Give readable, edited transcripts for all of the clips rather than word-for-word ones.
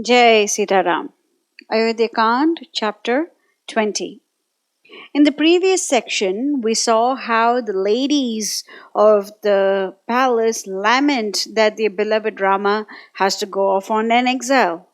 Jai Sitaram. Ayodhya Ch, chapter 20. In the previous section, we saw how the ladies of the palace lament that their beloved Rama has to go off on an exile.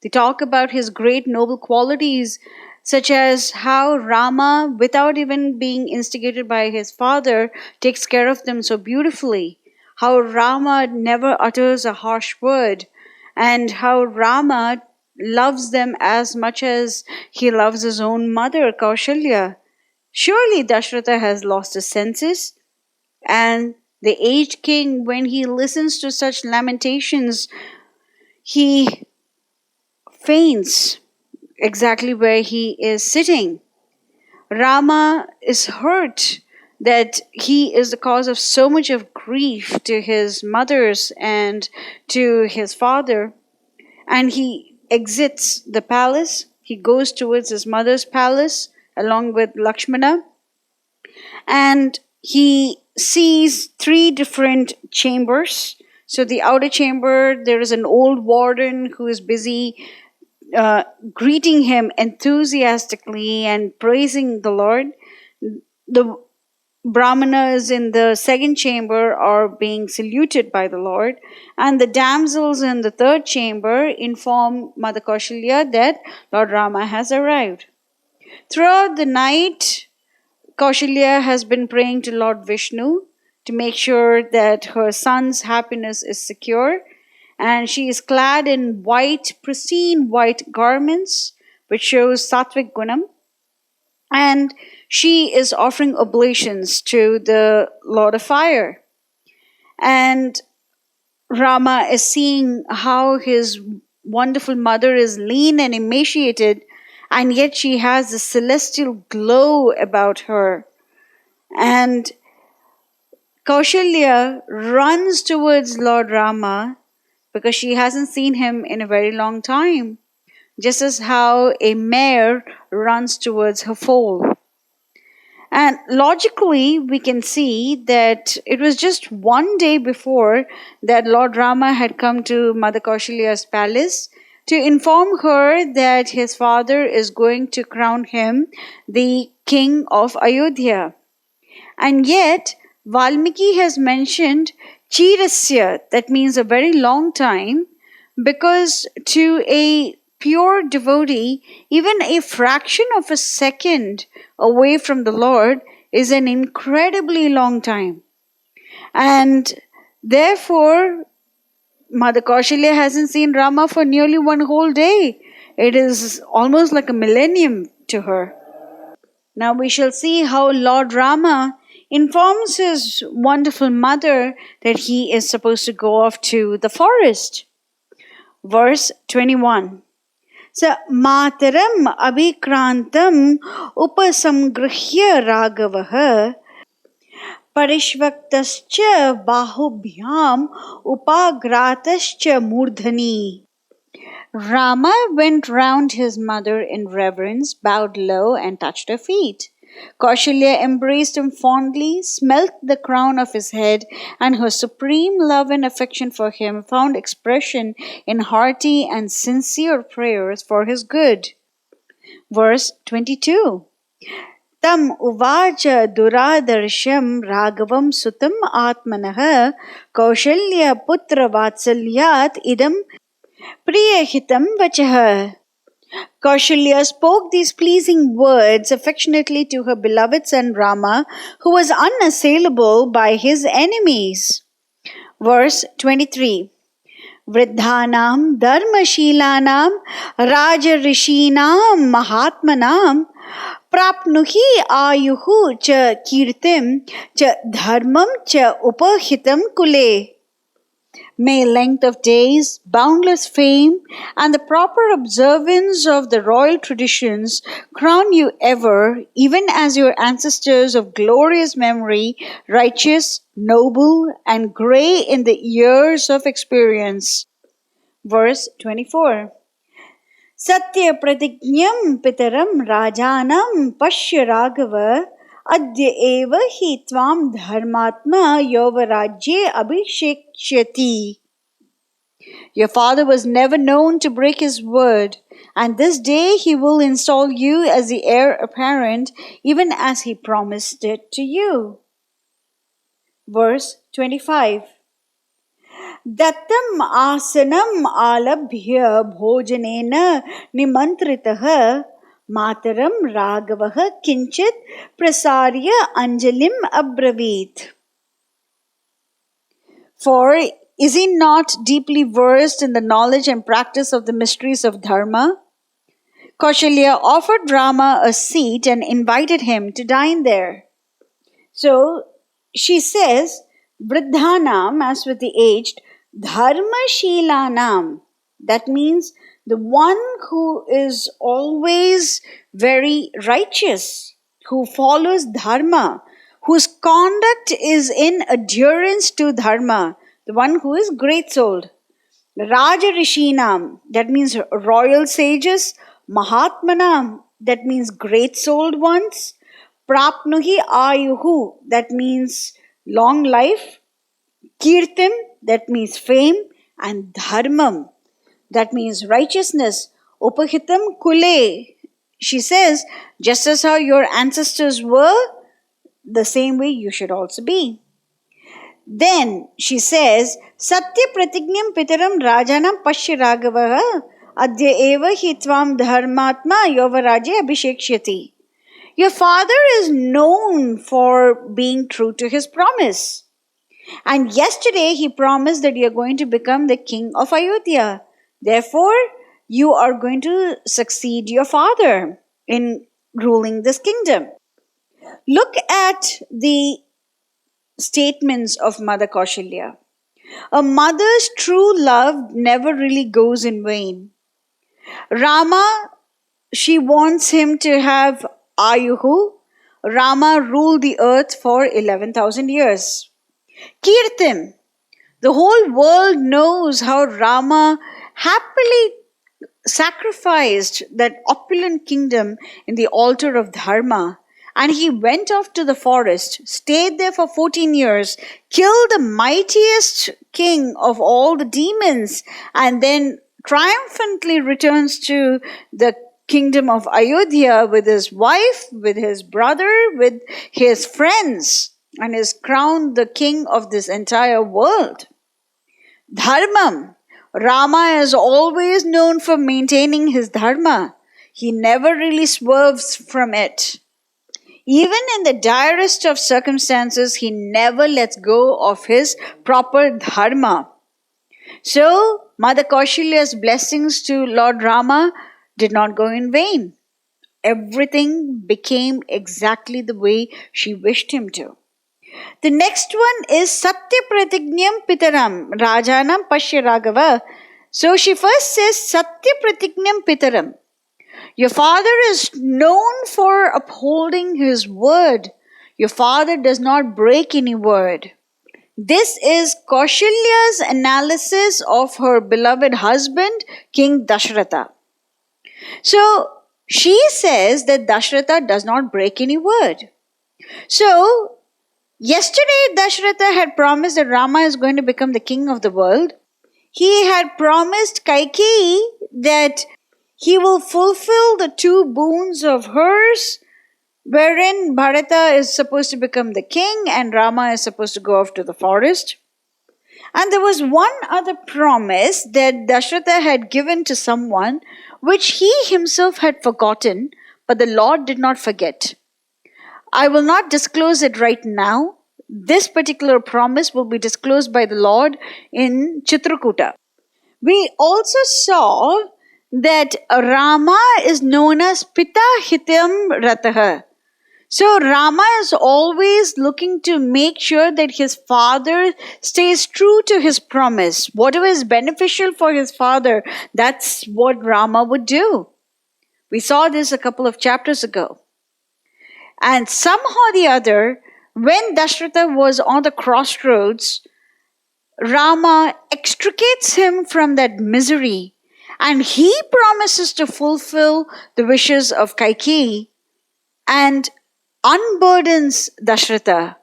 They talk about his great noble qualities, such as how Rama, without even being instigated by his father, takes care of them so beautifully, how Rama never utters a harsh word, and how Rama loves them as much as he loves his own mother, Kaushalya. Surely Dasaratha has lost his senses, and the aged king, when he listens to such lamentations, he faints exactly where he is sitting. Rama is hurt that he is the cause of so much of grief to his mothers and to his father, and he exits the palace. He goes towards his mother's palace along with Lakshmana, and he sees three different chambers. So, the outer chamber, there is an old warden who is busy greeting him enthusiastically and praising the Lord. The Brahmanas in the second chamber are being saluted by the Lord, and the damsels in the third chamber inform Mother Kaushalya that Lord Rama has arrived. Throughout the night, Kaushalya has been praying to Lord Vishnu to make sure that her son's happiness is secure, and she is clad in white, pristine white garments, which shows Sattvic Gunam, and she is offering oblations to the Lord of Fire. And Rama is seeing how his wonderful mother is lean and emaciated, and yet she has a celestial glow about her. And Kaushalya runs towards Lord Rama because she hasn't seen him in a very long time, just as how a mare runs towards her foal. And logically, we can see that it was just one day before that Lord Rama had come to Mother Kaushalya's palace to inform her that his father is going to crown him the king of Ayodhya. And yet, Valmiki has mentioned Chirasya, that means a very long time, because to a pure devotee, even a fraction of a second away from the Lord is an incredibly long time. And therefore, Mother Kaushalya hasn't seen Rama for nearly one whole day. It is almost like a millennium to her. Now we shall see how Lord Rama informs his wonderful mother that he is supposed to go off to the forest. Verse 21. Sa mataram abhikrantam upasamgrihya ragavaha parishvaktascha bahubhyam upagratascha murdhani. Rama went round his mother in reverence, bowed low, and touched her feet. Kaushalya embraced him fondly, smelt the crown of his head, and her supreme love and affection for him found expression in hearty and sincere prayers for his good. Verse 22. Tam uvacha duradarsham ragavam sutam atmanah Kaushalya putra vatsalyat idam priyahitam vachah. Kaushalya spoke these pleasing words affectionately to her beloved son Rama, who was unassailable by his enemies. Verse 23. Vridhanam dharmashilanam rajarishinam mahatmanam prapnuhi ayuhu cha kirtim cha dharmam cha upahitam kule. May length of days, boundless fame, and the proper observance of the royal traditions crown you ever, even as your ancestors of glorious memory, righteous, noble, and grey in the years of experience. Verse 24. Satya pratignyam pitaram rajanam pashya raghava adya eva hi tvam dharmatma yovarajye abhishekshyati. Your father was never known to break his word, and this day he will install you as the heir apparent, even as he promised it to you. Verse 25. Dattam asanam alabhya bhojanena nimantritah mataram ragavah kinchit prasarya anjalim abravit. For is he not deeply versed in the knowledge and practice of the mysteries of Dharma? Kaushalya offered Rama a seat and invited him to dine there. So she says, Vriddhanam, as with the aged, Dharma Shilanam. That means the one who is always very righteous, who follows Dharma, whose conduct is in adherence to Dharma, the one who is great souled. Raja Rishinam, that means royal sages. Mahatmanam, that means great souled ones. Prapnuhi ayuhu, that means long life. Kirtim, that means fame. And dharmam, that means righteousness. Upahitam kule, she says, just as how your ancestors were, the same way you should also be. Then she says, Satya pratignyam pitaram rajanam pashya ragavaha adya eva hi tvam dharmatma yovaraje abhishekshyati. Your father is known for being true to his promise. And yesterday he promised that you are going to become the king of Ayodhya. Therefore, you are going to succeed your father in ruling this kingdom. Look at the statements of Mother Kaushalya. A mother's true love never really goes in vain. Rama, she wants him to have Ayuhu. Rama ruled the earth for 11,000 years. Kirtim, the whole world knows how Rama happily sacrificed that opulent kingdom in the altar of Dharma. And he went off to the forest, stayed there for 14 years, killed the mightiest king of all the demons, and then triumphantly returns to the kingdom of Ayodhya with his wife, with his brother, with his friends, and is crowned the king of this entire world. Dharmam. Rama is always known for maintaining his dharma. He never really swerves from it. Even in the direst of circumstances, he never lets go of his proper dharma. So, Mother Kaushalya's blessings to Lord Rama did not go in vain. Everything became exactly the way she wished him to. The next one is Satya Pratignyam Pitaram Rajanam Pashya Raghava. So she first says Satya Pratignyam Pitaram. Your father is known for upholding his word. Your father does not break any word. This is Kaushalya's analysis of her beloved husband, King Dasaratha. So she says that Dasaratha does not break any word. So yesterday, Dasaratha had promised that Rama is going to become the king of the world. He had promised Kaikeyi that he will fulfill the two boons of hers, wherein Bharata is supposed to become the king and Rama is supposed to go off to the forest. And there was one other promise that Dasaratha had given to someone, which he himself had forgotten, but the Lord did not forget. I will not disclose it right now. This particular promise will be disclosed by the Lord in Chitrakuta. We also saw that Rama is known as Pita Hityam Rataha. So Rama is always looking to make sure that his father stays true to his promise. Whatever is beneficial for his father, that's what Rama would do. We saw this a couple of chapters ago. And somehow or the other, when Dasaratha was on the crossroads, Rama extricates him from that misery and he promises to fulfill the wishes of Kaikeyi and unburdens Dasaratha.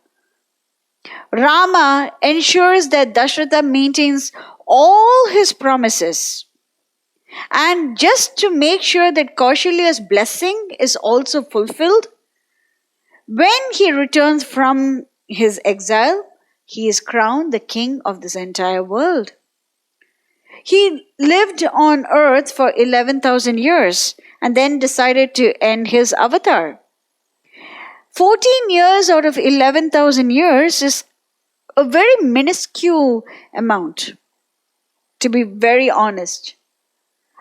Rama ensures that Dasaratha maintains all his promises. And just to make sure that Kaushalya's blessing is also fulfilled, when he returns from his exile, he is crowned the king of this entire world. He lived on earth for 11,000 years and then decided to end his avatar. 14 years out of 11,000 years is a very minuscule amount, to be very honest.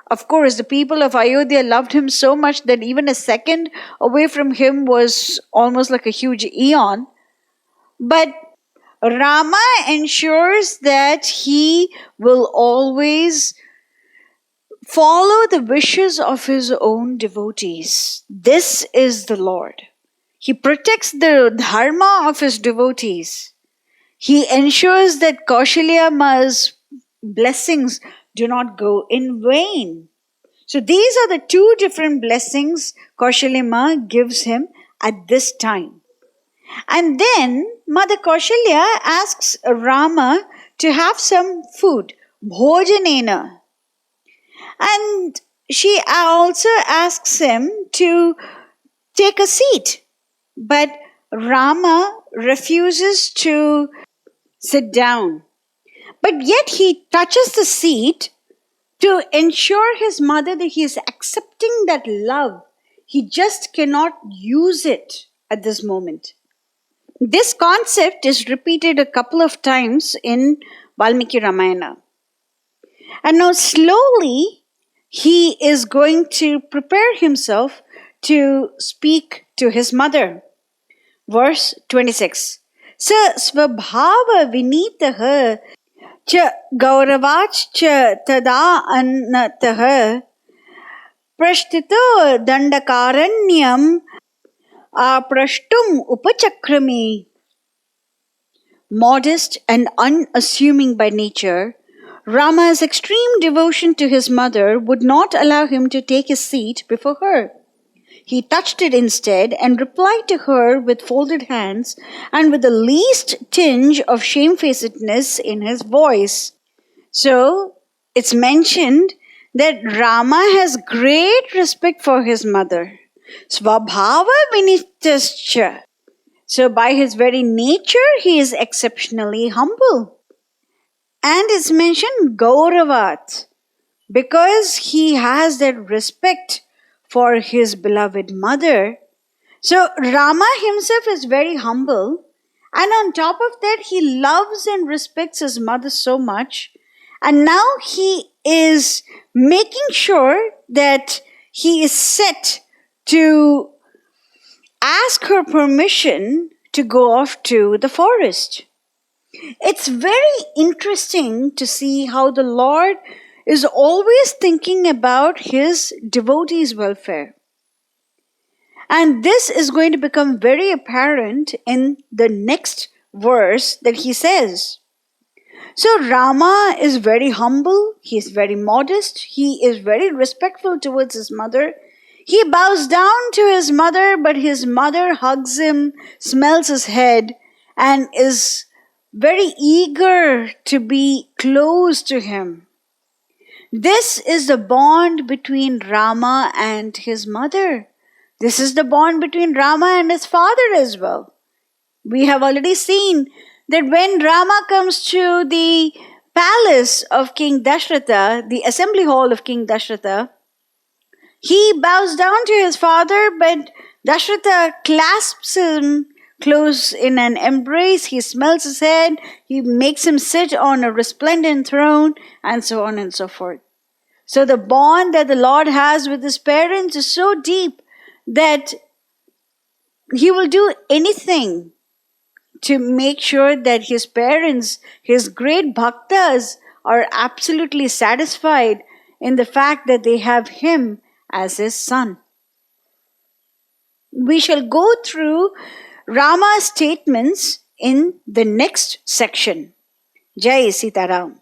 Of course, the people of Ayodhya loved him so much that even a second away from him was almost like a huge eon. But Rama ensures that he will always follow the wishes of his own devotees. This is the Lord. He protects the dharma of his devotees. He ensures that Kaushalya's blessings do not go in vain. So these are the two different blessings Kaushalya gives him at this time. And then Mother Kaushalya asks Rama to have some food, bhojanena. And she also asks him to take a seat. But Rama refuses to sit down. But yet he touches the seat to ensure his mother that he is accepting that love. He just cannot use it at this moment. This concept is repeated a couple of times in Valmiki Ramayana. And now slowly he is going to prepare himself to speak to his mother. Verse 26. Sa svabhava vinitaha cha gauravach cha tada annataha prashtito dandakaranyam aprashtum upachakrami. Modest and unassuming by nature, Rama's extreme devotion to his mother would not allow him to take his seat before her. He touched it instead and replied to her with folded hands and with the least tinge of shamefacedness in his voice. So, it's mentioned that Rama has great respect for his mother. Svabhava vinitascha. So, by his very nature, he is exceptionally humble. And it's mentioned Gauravat, because he has that respect for his beloved mother. So Rama himself is very humble, and on top of that he loves and respects his mother so much, and now he is making sure that he is set to ask her permission to go off to the forest. It's very interesting to see how the Lord is always thinking about his devotees' welfare. And this is going to become very apparent in the next verse that he says. So Rama is very humble, he is very modest, he is very respectful towards his mother. He bows down to his mother, but his mother hugs him, smells his head, and is very eager to be close to him. This is the bond between Rama and his mother. This is the bond between Rama and his father as well. We have already seen that when Rama comes to the palace of King Dasaratha, the assembly hall of King Dasaratha, he bows down to his father, but Dasaratha clasps him close in an embrace. He smells his head, he makes him sit on a resplendent throne, and so on and so forth. So the bond that the Lord has with his parents is so deep that he will do anything to make sure that his parents, his great bhaktas, are absolutely satisfied in the fact that they have him as his son. We shall go through Rama's statements in the next section. Jai Sitaram.